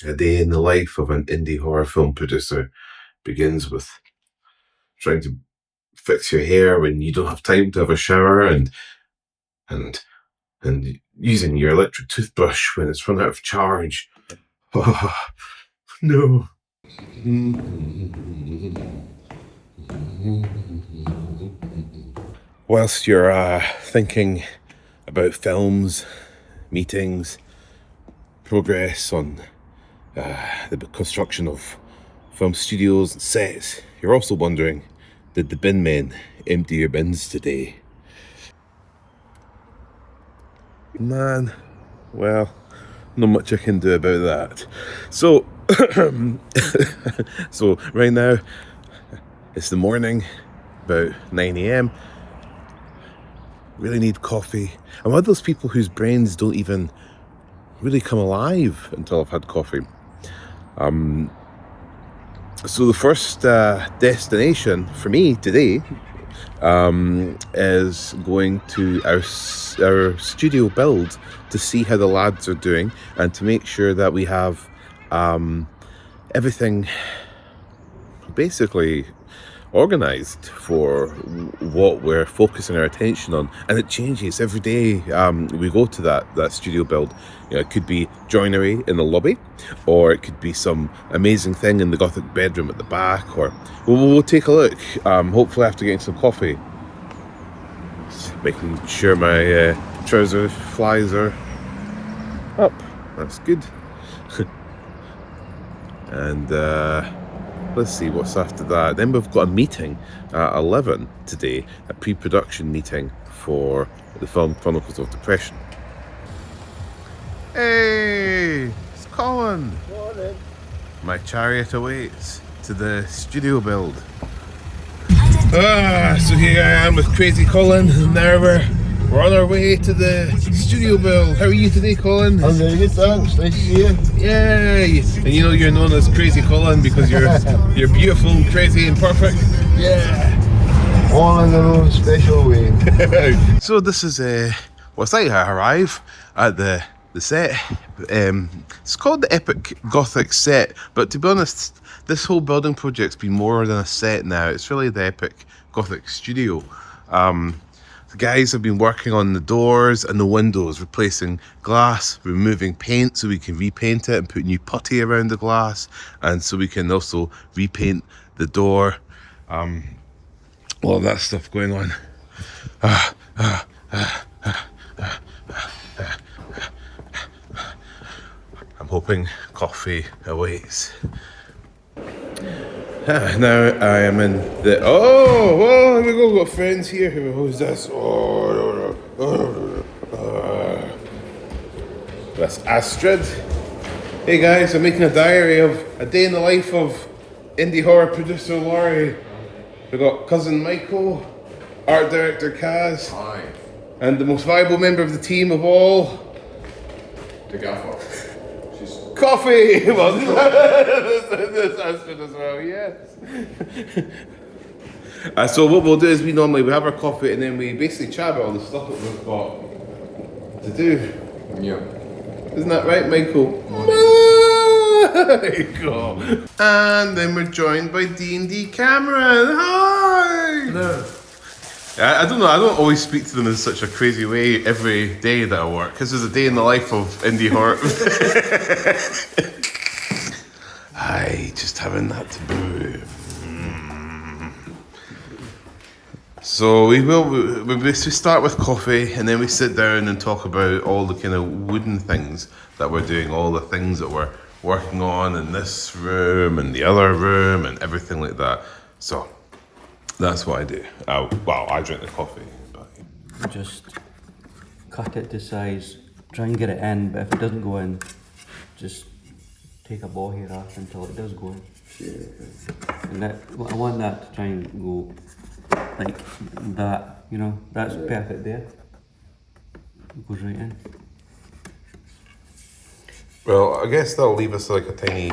A day in the life of an indie horror film producer begins with trying to fix your hair when you don't have time to have a shower, and using your electric toothbrush when it's run out of charge. Oh, no. Whilst you're thinking about films, meetings, progress on the construction of film studios and sets, you're also wondering, did the bin men empty your bins today? Man, well, not much I can do about that. So, so right now, it's the morning, about 9 a.m. Really need coffee. I'm one of those people whose brains don't even really come alive until I've had coffee. So the first destination for me today is going to our studio build to see how the lads are doing and to make sure that we have everything basically organised for what we're focusing our attention on. And it changes every day we go to that studio build. You know, it could be joinery in the lobby, or it could be some amazing thing in the Gothic bedroom at the back, or we'll take a look, hopefully after getting some coffee. Just making sure my trouser flies are up. That's good. And let's see what's after that. Then we've got a meeting at 11 today, a pre-production meeting for the film Chronicles of Depression. Hey, it's Colin. Morning. My chariot awaits to the studio build. So here I am with Crazy Colin, and now we're on our way to the studio build. How are you today, Colin? I'm very good, thanks. Nice to see you. Yay! And you know you're known as Crazy Colin because you're beautiful, crazy and perfect. Yeah. All in their own special way. So this is what's like I arrive at the set. It's called the Epic Gothic set, but to be honest, this whole building project's been more than a set now. It's really the Epic Gothic studio. The guys have been working on the doors and the windows, replacing glass, removing paint so we can repaint it and put new putty around the glass, and so we can also repaint the door. All of that stuff going on. I'm hoping coffee awaits. Now I am in the... Oh, here we go. We've got friends here. Who's this? That's Astrid. Hey guys, I'm making a diary of a day in the life of indie horror producer Lawrie. We've got cousin Michael, art director Kaz. Hi. And the most valuable member of the team of all, The gaffer. She's coffee! Well, this Astrid as well, yes. So what we'll do is we have our coffee and then we basically chat about all the stuff that we've got to do. yeah. Isn't that right, Michael? Michael! And then we're joined by D&D Cameron. Hi! No. I don't know, I don't always speak to them in such a crazy way every day that I work, because there's a day in the life of indie horror. Aye, just having that to brew. So we start with coffee, and then we sit down and talk about all the kind of wooden things that we're doing, all the things that we're working on in this room and the other room and everything like that. So that's what I do. I drink the coffee. But... Just cut it to size, try and get it in, but if it doesn't go in, just take a ball hair off until it does go in. And I want that to try and go like that, you know, that's perfect there. It goes right in. Well, I guess that'll leave us like a tiny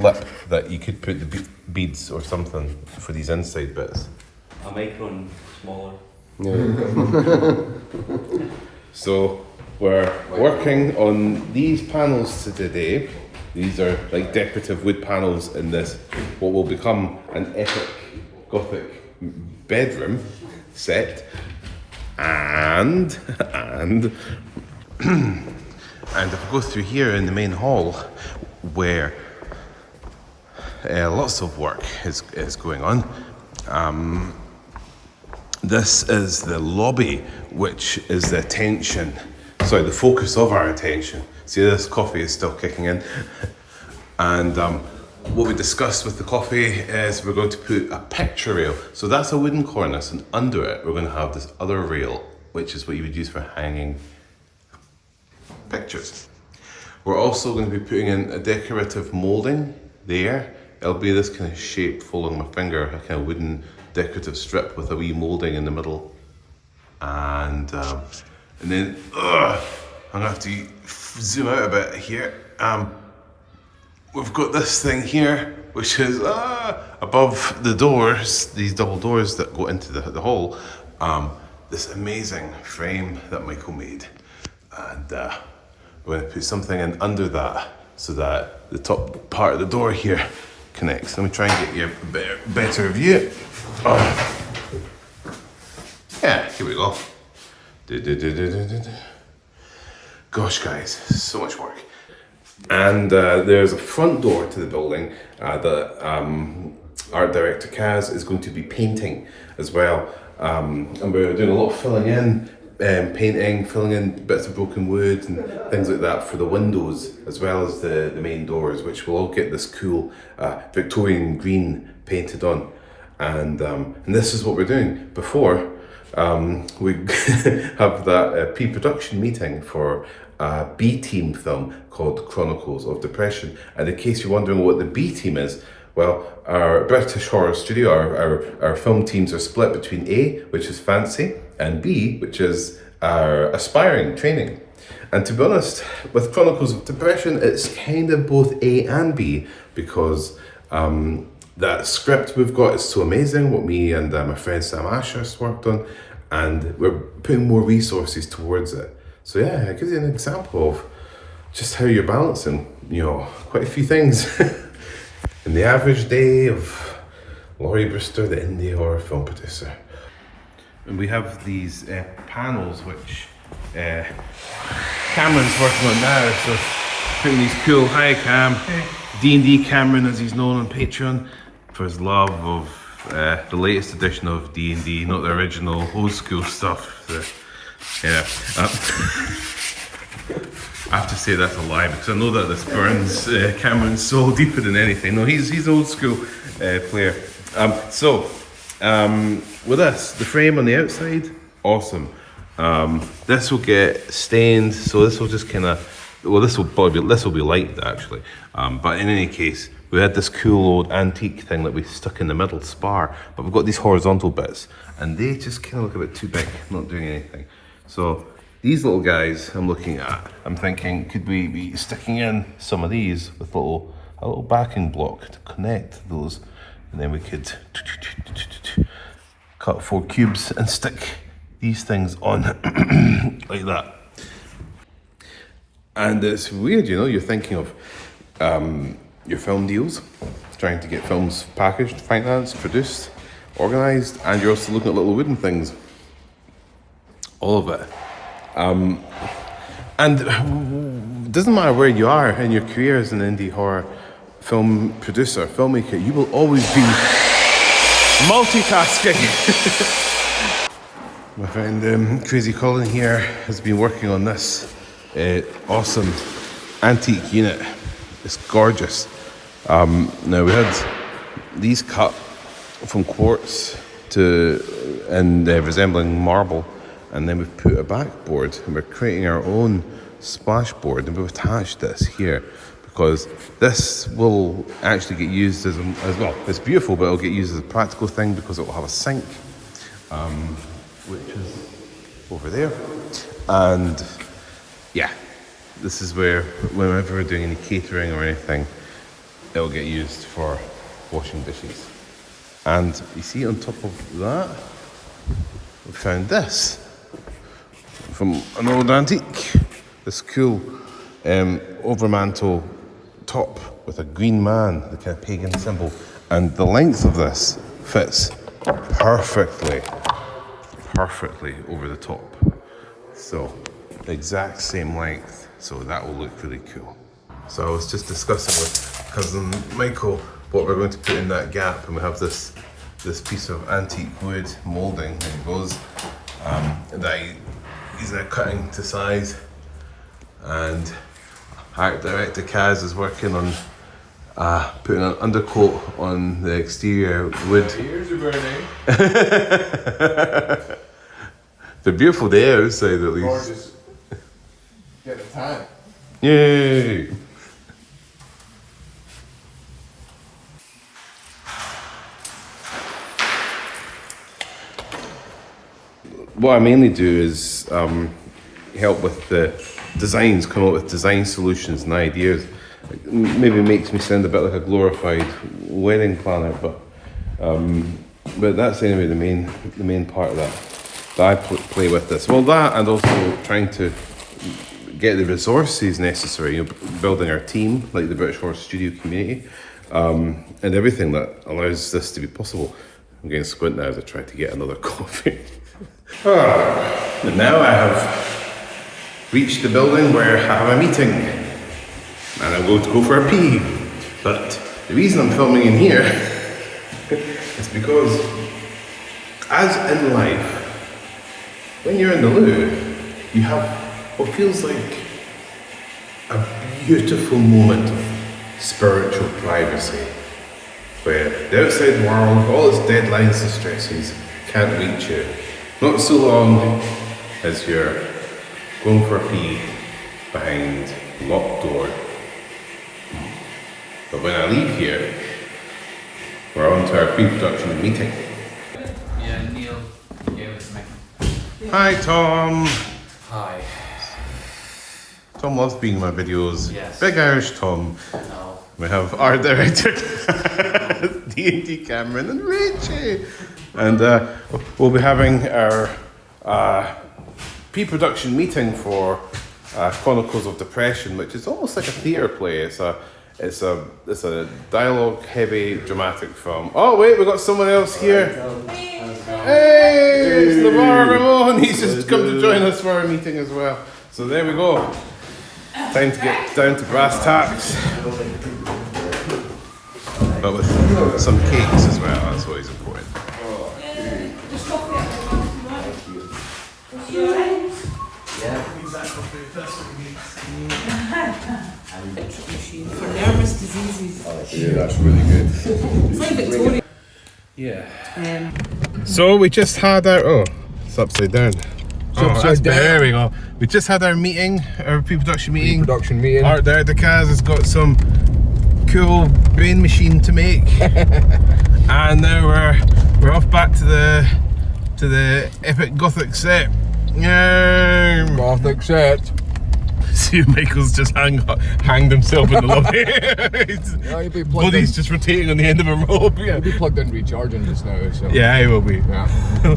lip that you could put the beads or something for these inside bits. A micron smaller. So we're working on these panels today. These are like decorative wood panels in this, what will become an epic Gothic bedroom set. And if we go through here in the main hall, where lots of work is going on, this is the lobby, which is the focus of our attention. See, this coffee is still kicking in. And what we discussed with the coffee is we're going to put a picture rail. So that's a wooden cornice, and under it we're going to have this other rail, which is what you would use for hanging pictures. We're also going to be putting in a decorative moulding there. It'll be this kind of shape following my finger, a kind of wooden decorative strip with a wee moulding in the middle. And then I'm gonna have to zoom out a bit here. We've got this thing here, which is above the doors, these double doors that go into the hall. This amazing frame that Michael made. And we're gonna put something in under that so that the top part of the door here connects. Let me try and get you a better view. Yeah, here we go. Gosh, guys, so much work. And there's a front door to the building that art director Kaz is going to be painting as well. And we're doing a lot of filling in, painting, filling in bits of broken wood and things like that for the windows, as well as the main doors, which will all get this cool Victorian green painted on. And this is what we're doing before we have that pre-production meeting for a B-team film called Chronicles of Depression. And in case you're wondering what the B-team is, well, our British Horror Studio, our film teams are split between A, which is fancy, and B, which is our aspiring training. And to be honest, with Chronicles of Depression, it's kind of both A and B, because that script we've got is so amazing, what me and my friend Sam Ashurst worked on, and we're putting more resources towards it. So yeah, it gives you an example of just how you're balancing, quite a few things in the average day of Lawrie Brewster, the indie horror film producer. And we have these panels which Cameron's working on now, so putting these cool high-cam D&D Cameron, as he's known on Patreon, for his love of the latest edition of D&D, not the original old school stuff. I have to say that's a lie, because I know that this burns Cameron's soul deeper than anything. No, he's an old school player. With this, the frame on the outside, awesome. This will get stained, so this will just kind of, this will be light actually. But in any case, we had this cool old antique thing that we stuck in the middle spar, but we've got these horizontal bits, and they just kind of look a bit too big, not doing anything. So these little guys I'm looking at, I'm thinking, could we be sticking in some of these with a little backing block to connect those, and then we could cut 4 cubes and stick these things on like that. And it's weird, you're thinking of your film deals, trying to get films packaged, financed, produced, organised, and you're also looking at little wooden things. All of it. And it doesn't matter where you are in your career as an indie horror film producer, filmmaker, you will always be multitasking. My friend Crazy Colin here has been working on this awesome antique unit. It's gorgeous. Now we had these cut from quartz and resembling marble, and then we've put a backboard, and we're creating our own splashboard, and we've attached this here because this will actually get used as well. It's beautiful, but it'll get used as a practical thing because it will have a sink, which is over there. And yeah, this is where, whenever we're doing any catering or anything, it'll get used for washing dishes. And you see on top of that, we found this from an old antique, this cool overmantel top with a green man, the kind of pagan symbol. And the length of this fits perfectly over the top. So the exact same length. So that will look really cool. So I was just discussing with cousin Michael what we're going to put in that gap, and we have this piece of antique wood moulding, and it goes that he's now cutting to size, and art director Kaz is working on putting an undercoat on the exterior wood. Ears are burning. They're beautiful day outside at least. Gorgeous. Get the tan. Yay! What I mainly do is help with the designs, come up with design solutions and ideas. Maybe makes me sound a bit like a glorified wedding planner, but that's anyway the main part of that I play with this. Well, that, and also trying to get the resources necessary, building our team, like the British Horse Studio community, and everything that allows this to be possible. I'm getting squint now as I try to get another coffee. And now I have reached the building where I have a meeting, and I'm going to go for a pee. But the reason I'm filming in here is because, as in life, when you're in the loo, you have what feels like a beautiful moment of spiritual privacy, where the outside world, all its deadlines and stresses, can't reach you. Not so long as you're going for a pee behind a locked door. But when I leave here, we're on to our pre-production meeting. Yeah, Neil gave it to me. Hi, Tom. Hi. Tom loves being in my videos. Yes. Big Irish Tom. No. We have art director, D&D Cameron, and Richie. And we'll be having our pre-production meeting for Chronicles of Depression, which is almost like a theatre play. It's a dialogue-heavy dramatic film. Oh wait, we got someone else here. Hey, it's LeVar Ramon. He's just come to join us for our meeting as well. So there we go. Time to get down to brass tacks. But with some cakes as well. That's always important. For nervous diseases. Yeah, that's really good. It's like Victoria. Yeah. So we just had our it's upside down. There we go. We just had our meeting, our pre-production meeting. Production meeting. Art director Kaz has got some cool brain machine to make, and now we're off back to the epic Gothic set. Yay! Gothic set. See, Michael's just hanged himself in the lobby. He'll be plugged Body's in. just rotating on the end of a rope. Yeah, He'll be plugged in recharging just now, so yeah, he will be. yeah.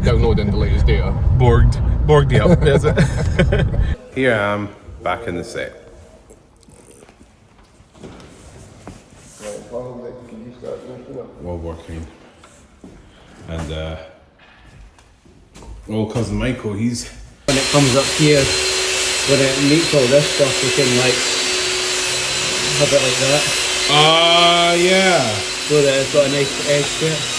Downloading the latest data. Borged you up. That's it. Here I am, back in the set. All working. And old cousin Michael, he's When it comes up here, when it meets all this stuff, we can like have it like that, yeah. so that it's got a nice edge to it.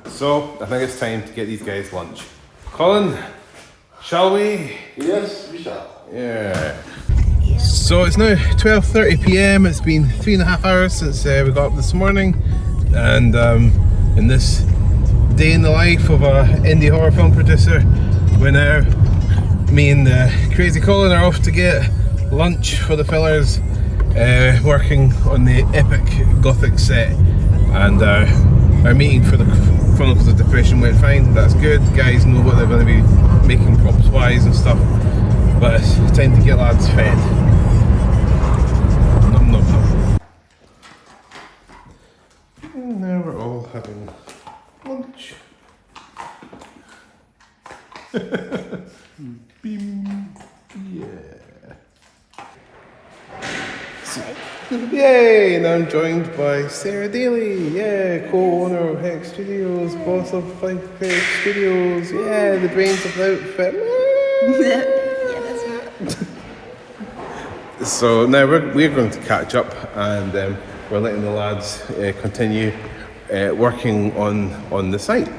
So I think it's time to get these guys lunch. Colin, shall we? Yes, we shall. Yeah. So it's now 12:30 p.m. It's been 3.5 hours since we got up this morning, and in this day in the life of a indie horror film producer, we're now, me and Crazy Colin are off to get lunch for the fellers, working on the epic Gothic set. And our meeting for the Chronicles of Depression went fine. That's good. Guys know what they're going to be making props wise and stuff. But it's time to get lads fed. Nom nom nom. And now we're all having lunch. Beam. Yeah. Yay! And I'm joined by Sarah Daly, yeah, co-owner of Hex Studios, boss of Hex Studios, yeah, the brains of the outfit. Yeah, that's right. So now we're going to catch up, and we're letting the lads continue working on the site.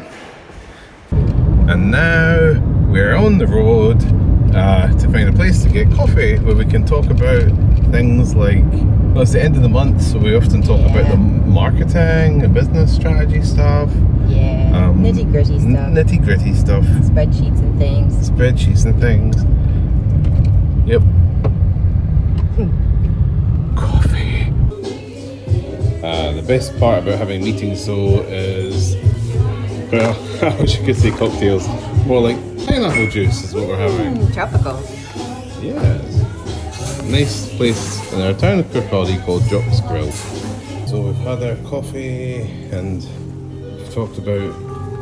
And now we're on the road to find a place to get coffee where we can talk about things like, well, it's the end of the month, so we often talk about the marketing and business strategy stuff. Yeah, nitty gritty stuff. Nitty gritty stuff. Spreadsheets and things. Spreadsheets and things. Yep. Coffee. The best part about having meetings though is, well, I wish you could say cocktails. More like pineapple juice is what we're having. Tropical. Yes. Nice place in our town of Kirkcaldy called Jock's Grill. So we've had our coffee and we've talked about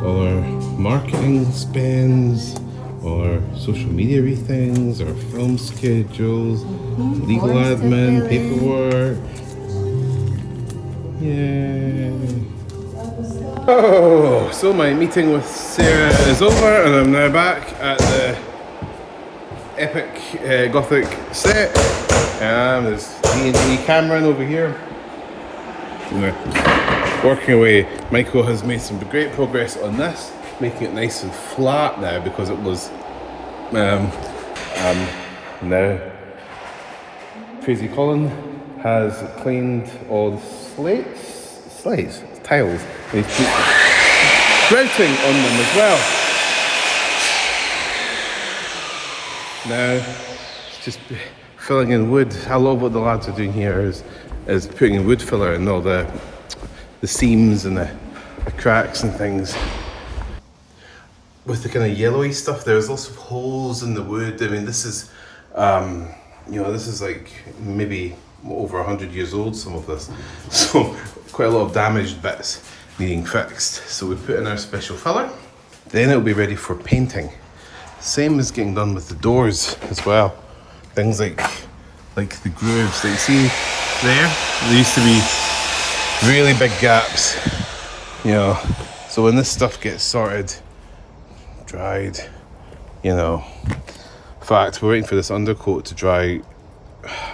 all our marketing spends, all our social media things, our film schedules, legal Forms to admin, fill paperwork. Yay. Oh, so my meeting with Sarah is over and I'm now back at the epic Gothic set. There's D&D Cameron over here. And we're working away. Michael has made some great progress on this, making it nice and flat now because it was now Crazy Colin has cleaned all the tiles. And he's put grouting on them as well. Now it's just filling in wood. I love what the lads are doing here is putting in wood filler and all the seams and the cracks and things. With the kind of yellowy stuff, there's lots of holes in the wood. I mean, this is, this is like maybe over 100 years old, some of this. So quite a lot of damaged bits needing fixed. So we put in our special filler. Then it'll be ready for painting. Same as getting done with the doors as well. Things like the grooves that you see there used to be really big gaps, so when this stuff gets sorted, dried, in fact we're waiting for this undercoat to dry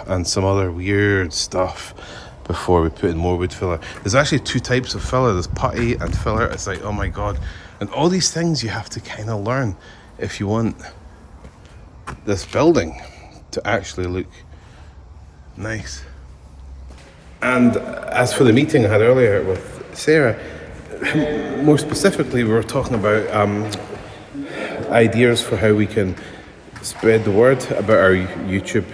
and some other weird stuff before we put in more wood filler. There's actually two types of filler. There's putty and filler. It's like, oh my god. And all these things you have to kind of learn if you want this building to actually look nice. And as for the meeting I had earlier with Sarah, more specifically we were talking about ideas for how we can spread the word about our YouTube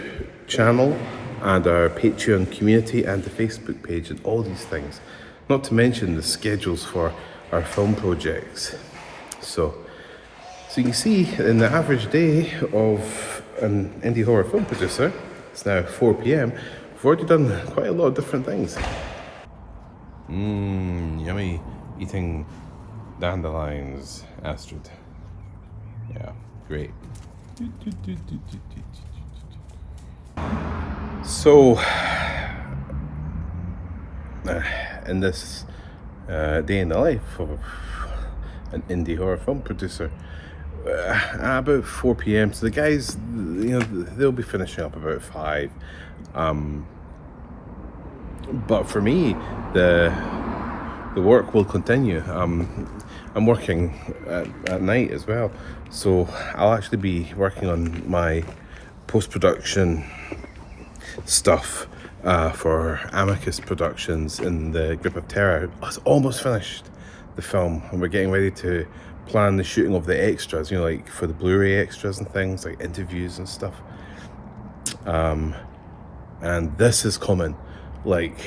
channel and our Patreon community and the Facebook page and all these things. Not to mention the schedules for our film projects. So you can see in the average day of an indie horror film producer, it's now 4 p.m, we've already done quite a lot of different things. Yummy. Eating dandelions, Astrid. Yeah, great. So, in this day in the life of an indie horror film producer, about 4 p.m. So the guys, they'll be finishing up about 5. But for me, the work will continue. I'm working at night as well, so I'll actually be working on my post-production stuff for Amicus Productions in the Grip of Terror. It's almost finished, the film, and we're getting ready to plan the shooting of the extras, like for the Blu-ray extras and things, like interviews and stuff. And this is coming like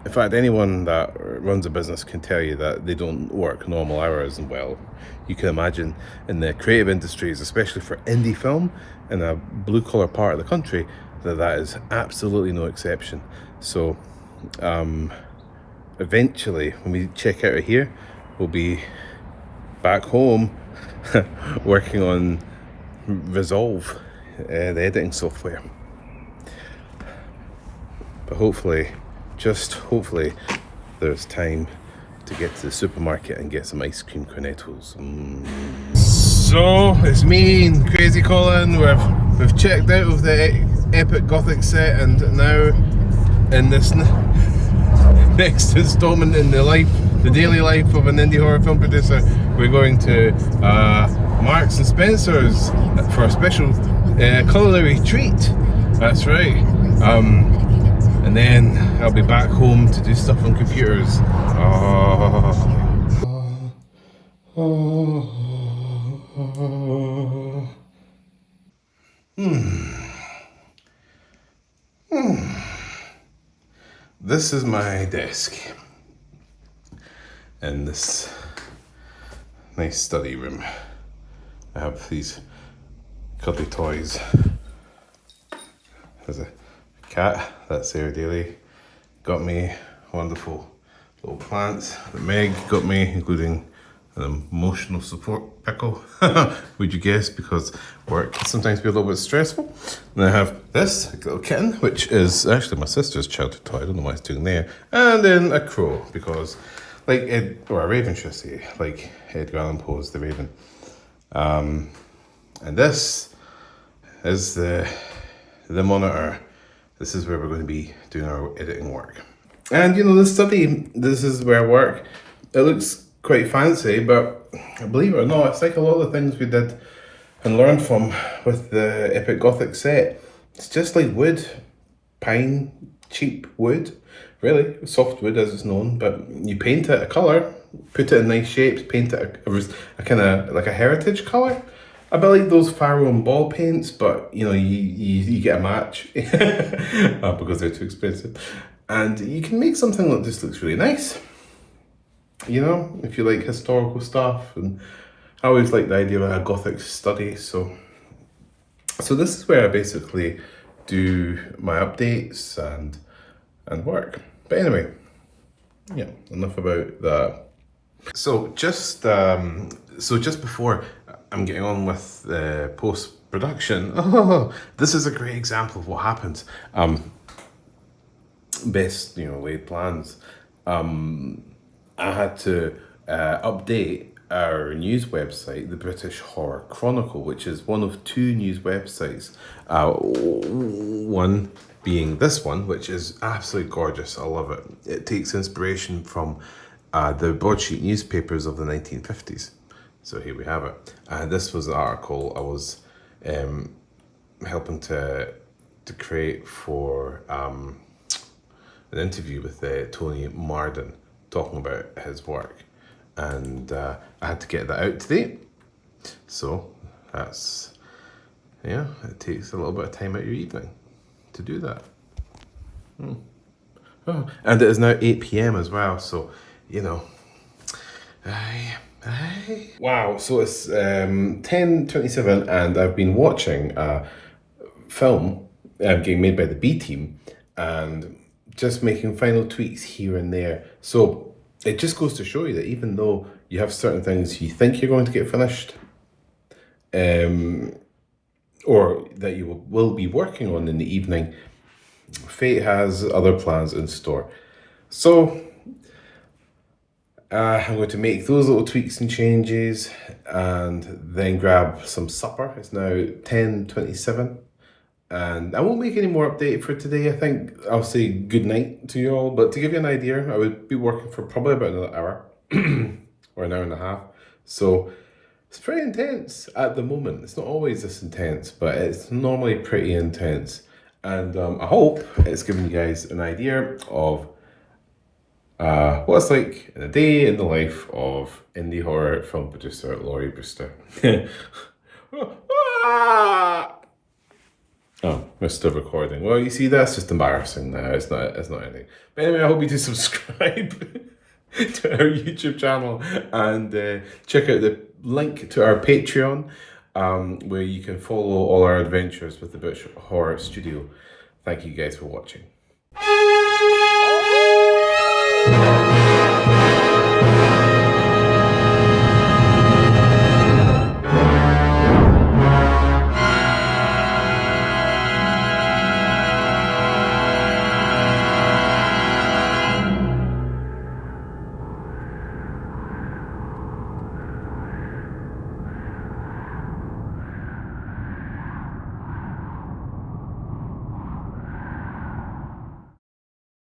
In fact, anyone that runs a business can tell you that they don't work normal hours. And well, you can imagine in the creative industries, especially for indie film in a blue collar part of the country, that is absolutely no exception. So eventually, when we check out of here, we'll be back home working on Resolve, the editing software. But hopefully, just hopefully, there's time to get to the supermarket and get some ice cream cornettos. So it's me and Crazy Colin. We've checked out of the epic Gothic set, and now in this next installment in the daily life of an indie horror film producer, we're going to Marks and Spencer's for a special culinary treat. That's right. And then I'll be back home to do stuff on computers. This is my desk in this nice study room. I have these cuddly toys. There's a cat that Sarah Daly got me, wonderful little plants that Meg got me, including an emotional support pickle. Would you guess? Because work can sometimes be a little bit stressful. And I have this little kitten, which is actually my sister's childhood toy. I don't know why it's doing there. And then a crow, because like or a raven, should I say, like Edgar Allan Poe's The Raven. And this is the monitor. This is where we're going to be doing our editing work. And you know, this study, this is where I work. It looks quite fancy, but believe it or not, it's like a lot of the things we did and learned from with the epic Gothic set. It's just like wood, pine, cheap wood, really, soft wood as it's known, but you paint it a colour, put it in nice shapes, paint it a kind of like a heritage colour. A bit like those Faro and ball paints, but you know, you get a match because they're too expensive. And you can make something that just looks really nice. You know, if you like historical stuff, and I always like the idea of a Gothic study. So this is where I basically do my updates and work. But anyway, yeah, enough about that. So just before I'm getting on with the post-production, this is a great example of what happens. Best, laid plans. I had to update our news website, the British Horror Chronicle, which is one of two news websites. One being this one, which is absolutely gorgeous. I love it. It takes inspiration from the broadsheet newspapers of the 1950s. So here we have it. This was an article I was helping to create for an interview with Tony Marden, talking about his work, and I had to get that out today. So that's, it takes a little bit of time out of your evening to do that. Oh, and it is now 8 p.m. as well, so wow, so it's 10:27 and I've been watching a film getting made by the B team and just making final tweaks here and there. So it just goes to show you that even though you have certain things you think you're going to get finished, or that you will be working on in the evening, fate has other plans in store. So I'm going to make those little tweaks and changes and then grab some supper. It's now 10:27. And I won't make any more update for today. I think I'll say good night to you all. But to give you an idea, I would be working for probably about another hour or an hour and a half. So it's pretty intense at the moment. It's not always this intense, but it's normally pretty intense. And I hope it's given you guys an idea of what it's like in a day in the life of indie horror film producer Lawrie Brewster. Oh, missed the recording. Well, you see, that's just embarrassing now. It's not anything. But anyway, I hope you do subscribe to our YouTube channel and check out the link to our Patreon, where you can follow all our adventures with the Butch Horror Studio. Thank you guys for watching.